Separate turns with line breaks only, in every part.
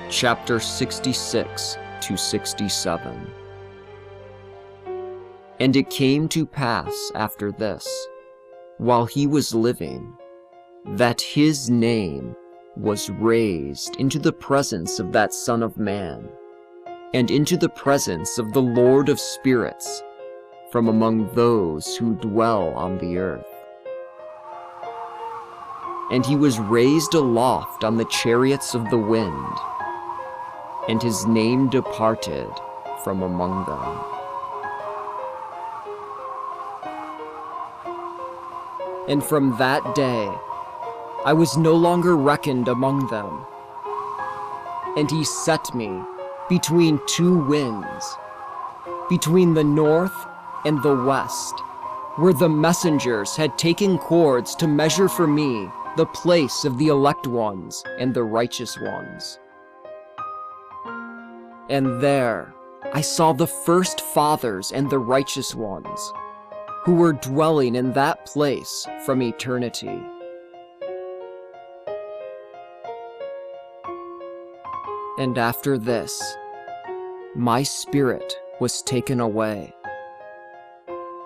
chapter 66 to 67. And it came to pass after this, while he was living, that his name was raised into the presence of that Son of Man, and into the presence of the Lord of spirits, from among those who dwell on the earth. And he was raised aloft on the chariots of the wind, and his name departed from among them. And from that day I was no longer reckoned among them. And he set me between two winds, between the north and the west, where the messengers had taken cords to measure for me the place of the elect ones and the righteous ones. And there I saw the first fathers and the righteous ones, who were dwelling in that place from eternity. And after this, my spirit was taken away,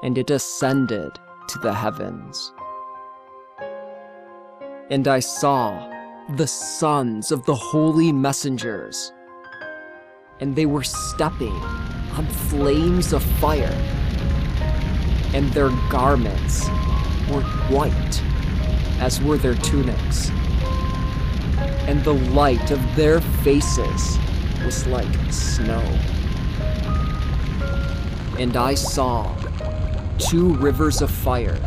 and it ascended to the heavens. And I saw the sons of the holy messengers, and they were stepping on flames of fire, and their garments were white, as were their tunics, and the light of their faces was like snow. And I saw 2 rivers of fire,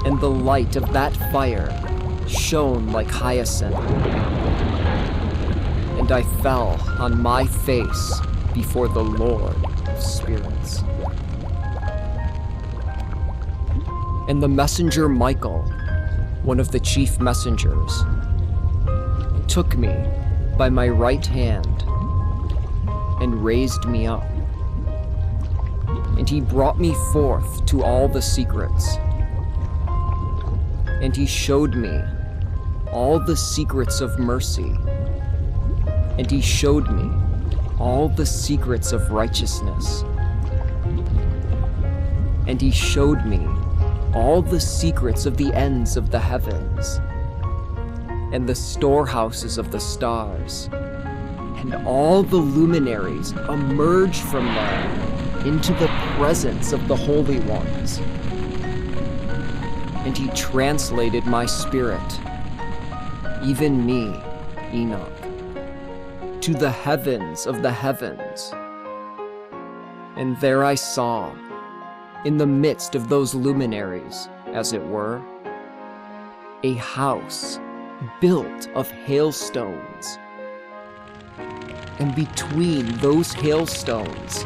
and the light of that fire shone like hyacinth. And I fell on my face before the Lord of spirits. And the messenger Michael, one of the chief messengers, took me by my right hand and raised me up. And he brought me forth to all the secrets. And he showed me all the secrets of mercy. And he showed me all the secrets of righteousness. And he showed me all the secrets of the ends of the heavens, and the storehouses of the stars, and all the luminaries emerged from there into the presence of the holy ones. And he translated my spirit, even me, Enoch, to the heavens of the heavens. And there I saw, in the midst of those luminaries, as it were, a house built of hailstones. And between those hailstones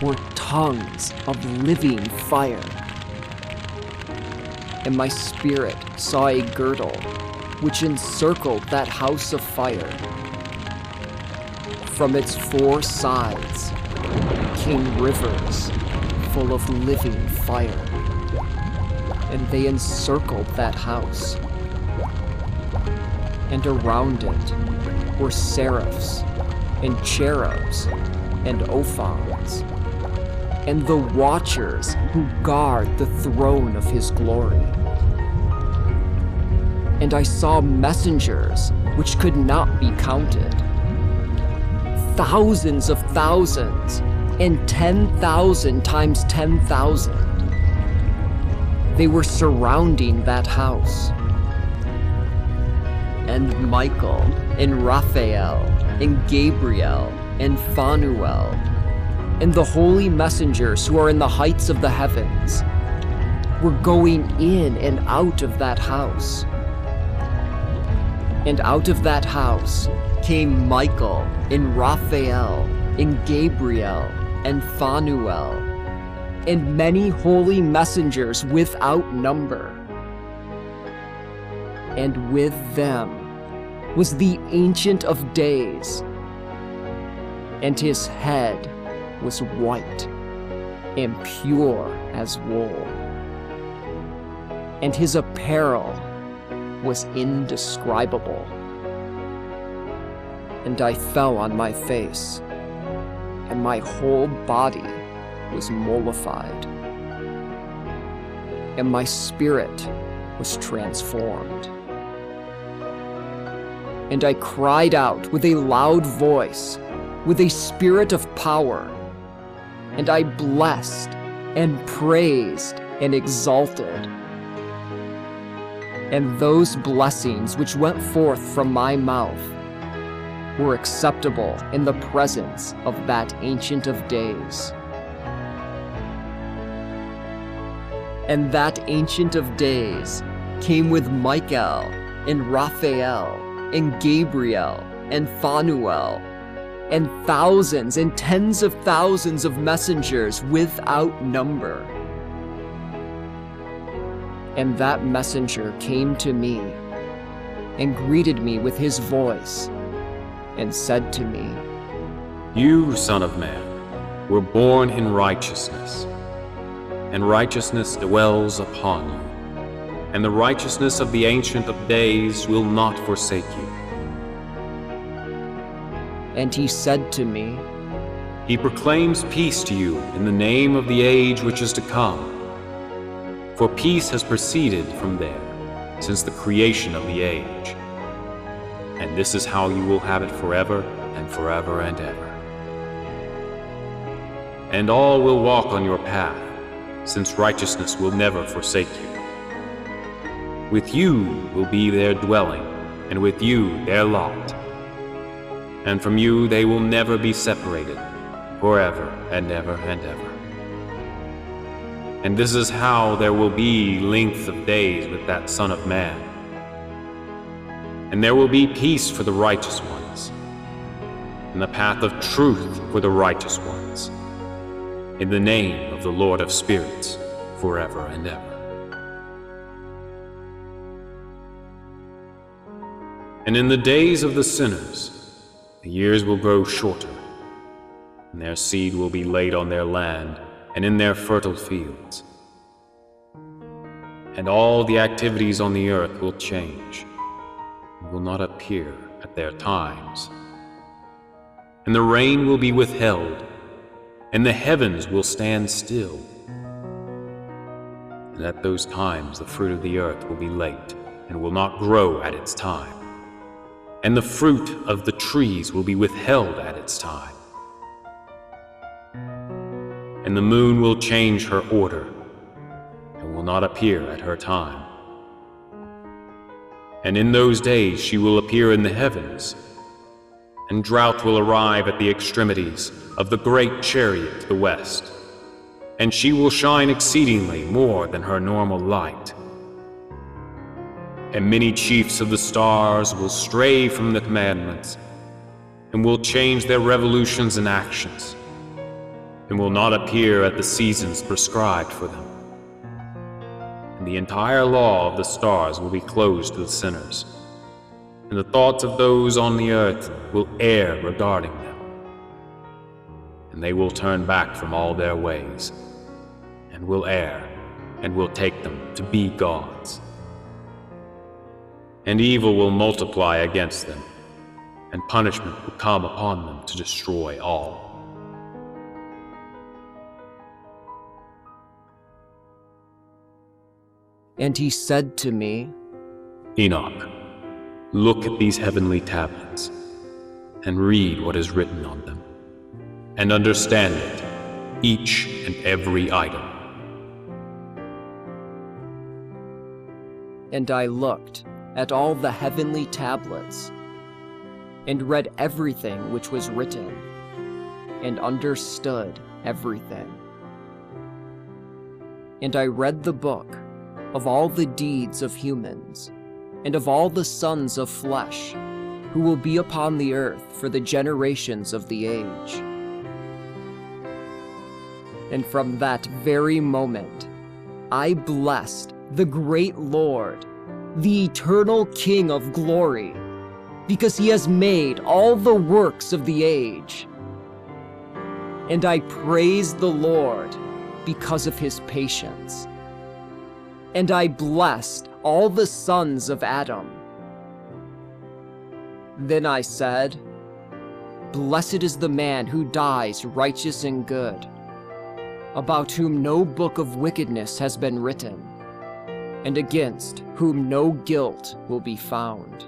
were tongues of living fire. And my spirit saw a girdle which encircled that house of fire. From its 4 sides came rivers full of living fire, and they encircled that house. And around it were seraphs, and cherubs, and ophons, and the watchers who guard the throne of his glory. And I saw messengers which could not be counted, thousands of thousands, and 10,000 times 10,000. They were surrounding that house. And Michael, and Raphael, and Gabriel, and Phanuel, and the holy messengers who are in the heights of the heavens, were going in and out of that house. And out of that house came Michael, and Raphael, and Gabriel, and Phanuel, and many holy messengers without number. And with them was the Ancient of Days, and his head was white and pure as wool, and his apparel was indescribable. and I fell on my face, and my whole body was mollified, and my spirit was transformed. And I cried out with a loud voice, with a spirit of power, and I blessed and praised and exalted. And those blessings which went forth from my mouth were acceptable in the presence of that Ancient of Days. And that Ancient of Days came with Michael and Raphael and Gabriel and Phanuel and thousands and tens of thousands of messengers without number. And that messenger came to me and greeted me with his voice and said to me,
"You, Son of Man, were born in righteousness, and righteousness dwells upon you, and the righteousness of the Ancient of Days will not forsake you."
And he said to me,
He proclaims peace to you in the name of the age which is to come. For peace has proceeded from there since the creation of the age. And this is how you will have it forever and forever and ever. And all will walk on your path, since righteousness will never forsake you. With you will be their dwelling, and with you their lot. And from you they will never be separated, forever and ever and ever. And this is how there will be length of days with that Son of Man. And there will be peace for the righteous ones, and the path of truth for the righteous ones, in the name of the Lord of Spirits, forever and ever. And in the days of the sinners, the years will grow shorter, and their seed will be laid on their land and in their fertile fields. And all the activities on the earth will change, and will not appear at their times. And the rain will be withheld, and the heavens will stand still. And at those times the fruit of the earth will be late, and will not grow at its time. And the fruit of the trees will be withheld at its time. And the moon will change her order, and will not appear at her time. And in those days she will appear in the heavens, and drought will arrive at the extremities of the great chariot to the west, and she will shine exceedingly more than her normal light. And many chiefs of the stars will stray from the commandments, and will change their revolutions and actions, and will not appear at the seasons prescribed for them. And the entire law of the stars will be closed to the sinners, and the thoughts of those on the earth will err regarding them. And they will turn back from all their ways, and will err, and will take them to be gods. And evil will multiply against them, and punishment will come upon them to destroy all.
and he said to me,
Enoch, look at these heavenly tablets, and read what is written on them, and understand it, each and every item.
And I looked at all the heavenly tablets, and read everything which was written, and understood everything. And I read the book of all the deeds of humans, and of all the sons of flesh, who will be upon the earth for the generations of the age. And from that very moment, I blessed the great Lord, the eternal King of glory, because he has made all the works of the age. And I praised the Lord because of his patience. And I blessed all the sons of Adam. Then I said, Blessed is the man who dies righteous and good, about whom no book of wickedness has been written, and against whom no guilt will be found.